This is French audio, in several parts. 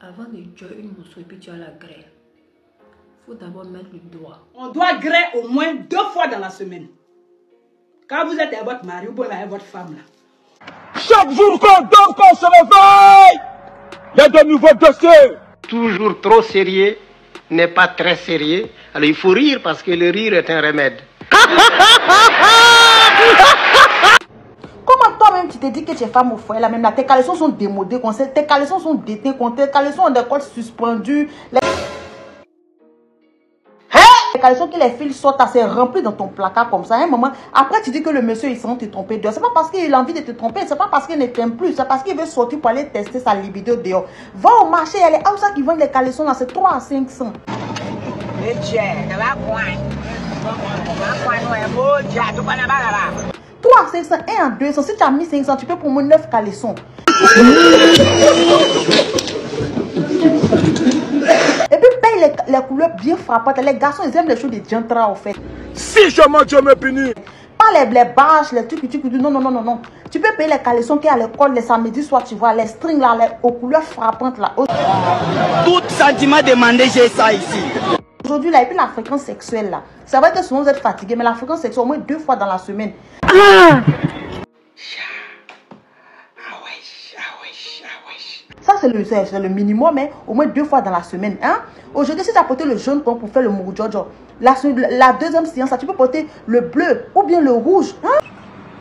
Avant de tuer une mousseau et puis tu as la graine, il faut d'abord mettre le doigt. On doit greffer au moins 2 fois dans la semaine. Quand vous êtes avec votre mari ou bien avec votre femme là. Chaque jour qu'on dort, qu'on se réveille, il y a de nouveaux dossiers. Toujours trop sérieux n'est pas très sérieux. Alors il faut rire parce que le rire est un remède. Comment toi-même tu te dis que tu es femme au foyer là même là, tes caleçons sont démodés, tes caleçons sont déteints, tes caleçons ont des cols suspendus. Les caleçons que les fils sortent, c'est rempli dans ton placard comme ça. À un moment, après tu dis que le monsieur il s'en te tromper dehors. C'est pas parce qu'il a envie de te tromper, c'est pas parce qu'il ne t'aime plus, c'est parce qu'il veut sortir pour aller tester sa libido dehors. Va au marché, il y a les haussas qui vendent les caleçons là, c'est 3 à 500. 3 à 500, 1 à 200. Si tu as mis 500, tu peux pour moi 9 caleçons. Et puis paye les couleurs bien frappantes. Les garçons, ils aiment les choses de jantra en fait. Si jamais Dieu me punit. Pas les bâches, les trucs, non. Tu peux payer les caleçons qui à l'école les samedis soirs, tu vois, les strings là, aux couleurs frappantes là. Tout sentiment demandé, j'ai ça ici. Aujourd'hui là, et puis la fréquence sexuelle là. C'est vrai que souvent vous êtes fatigué, mais la fréquence sexuelle au moins 2 fois dans la semaine. Ça c'est le minimum, mais au moins 2 fois dans la semaine. Hein? Aujourd'hui, si tu as porté le jaune pour faire le mourjojo, la deuxième séance, tu peux porter le bleu ou bien le rouge. Hein?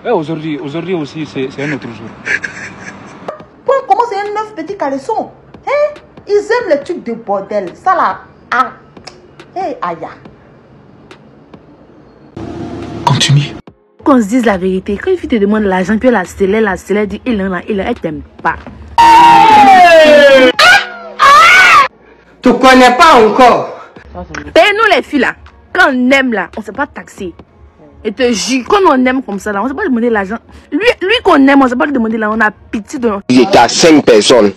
Ouais, aujourd'hui aussi, c'est un autre jour. Comment c'est un 9 petits caleçons? Hein? Ils aiment les trucs de bordel. Ça là. Ah. Hey, aïe. Continue. Qu'on se dise la vérité. Quand une fille te demande l'argent, puis la célèbre dit il en a, elle t'aime pas. Tu connais pas encore. Nous les filles là, quand on aime là, on ne sait pas taxer. Et te jure, quand on aime comme ça là, on ne sait pas demander l'argent. Lui qu'on aime, on ne sait pas lui demander là, on a pitié de. Il était à 5 personnes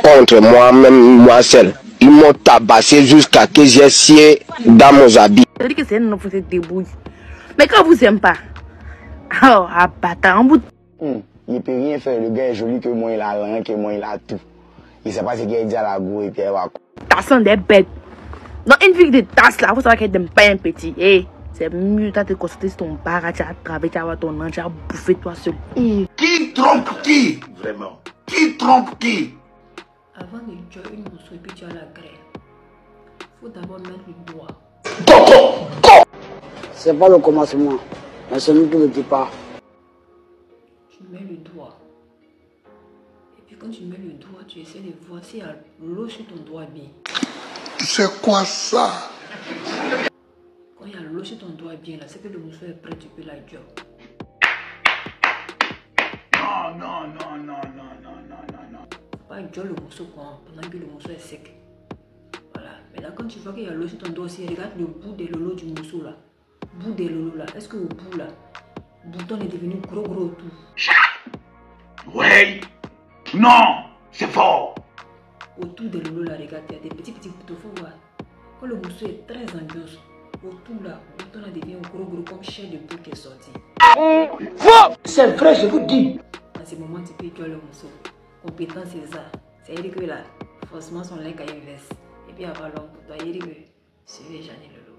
contre moi-même, moi seul. Ils m'ont tabassé jusqu'à que j'ai scié dans mon habit. Ça veut dire que c'est un enfant qui se débrouille. Mais quand vous aimez pas, oh, abattant, en bout. Il peut rien faire, le gars est joli que moi, il a rien, que moi, il a tout. Il sait pas ce qu'il dit à la go et puis elle va. Tassant des bêtes. Dans une fille de tasse là, il faut savoir qu'elle t'aime pas un petit. Hey, c'est mieux de te constater sur ton bar, tu as travaillé, tu as avoir ton nom, tu as bouffé toi seul. Qui trompe qui? Vraiment. Qui trompe qui? Avant de tuer une mousseau et puis tu as la graine, il faut d'abord mettre le doigt. C'est pas le commencement, mais c'est nous tout le départ. Tu mets le doigt. Et puis quand tu mets le doigt, tu essaies de voir s'il y a l'eau sur ton doigt bien. C'est quoi ça? Quand il y a l'eau sur ton doigt bien, là, c'est que le mousseau est prêt, tu peux la job. Non. Faut pas job le mousseau quoi, pendant que le mousseau est sec. Voilà. Mais là, quand tu vois qu'il y a l'eau sur ton doigt aussi, regarde le bout des lolos du mousseau là. Bout des lolos là. Est-ce que au bout là, le bouton est devenu gros autour? Oui. Non. C'est fort. Autour des lolos là, regarde, il y a des petits boutons, faut voir. Quand le mousseau est très ambiance, autour là, le bouton là devient gros comme chair de bout qui est sorti. C'est vrai, je vous dis. À ce moment, tu peux tuer le mousseau. Compétence c'est ça. C'est-à-dire que là, forcément son lait a une veste. Et puis avoir l'homme pour toi, il dit que suivez Jeanne Lolo.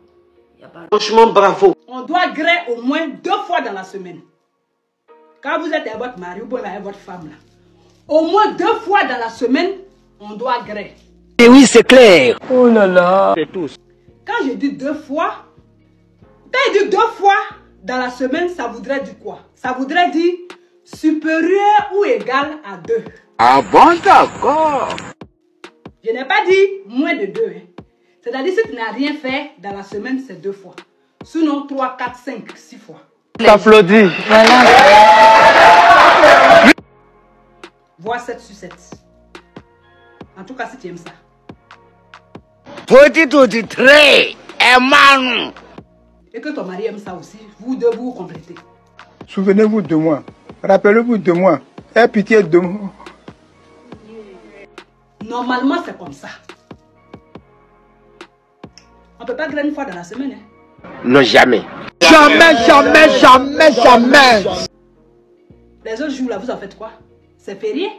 Il n'y a pas. Franchement, bravo. On doit greffer au moins 2 fois dans la semaine. Quand vous êtes avec votre mari ou bien avec votre femme là. Au moins 2 fois dans la semaine, on doit greffer. Et oui, c'est clair. Oh là là. C'est tous. Quand je dis 2 fois, quand je dis 2 fois dans la semaine, ça voudrait dire quoi? Ça voudrait dire supérieur ou égal à 2. Ah bon, d'accord. Je n'ai pas dit moins de 2. Hein. C'est-à-dire si tu n'as rien fait dans la semaine, c'est 2 fois. Sinon 3, 4, 5, 6 fois. T'applaudis. Voilà. Vois 7 sur 7. En tout cas, si tu aimes ça. Petit trait, Emmanuel. Et que ton mari aime ça aussi, vous deux vous complétez. Souvenez-vous de moi. Rappelez-vous de moi. Aie pitié de moi. Normalement, c'est comme ça. On ne peut pas griller une fois dans la semaine. Hein. Non, jamais. Jamais. Les autres jours là, vous en faites quoi? C'est férié?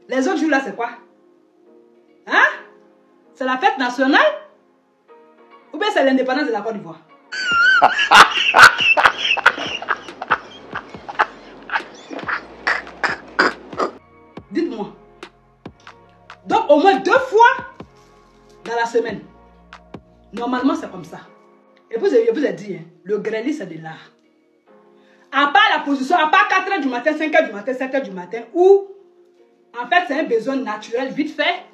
Les autres jours là, c'est quoi? C'est la fête nationale? Ou bien c'est l'indépendance de la Côte d'Ivoire? Dites-moi. Donc au moins 2 fois dans la semaine. Normalement c'est comme ça. Et puis je vous ai dit, hein, le grêlis c'est de l'art. À part la position, à part 4 h du matin, 5 h du matin, 7 h du matin, où en fait c'est un besoin naturel vite fait.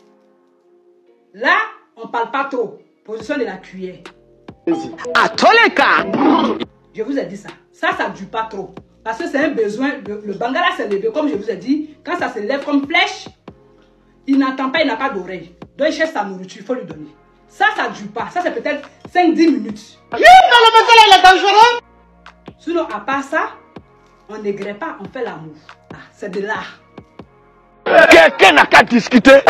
Là, on ne parle pas trop. Position de la cuillère. À tous les cas. Je vous ai dit ça. Ça ne dure pas trop. Parce que c'est un besoin. Le bangala s'est levé, comme je vous ai dit. Quand ça se lève comme flèche, il n'entend pas, il n'a pas d'oreille. Donc il cherche sa nourriture, il faut lui donner. Ça ne dure pas. Ça, c'est peut-être 5-10 minutes. Le monsieur il est dangereux. Sinon, à part ça, on n'aigrée pas, on fait l'amour. Ah, c'est de l'art. Quelqu'un n'a qu'à discuter.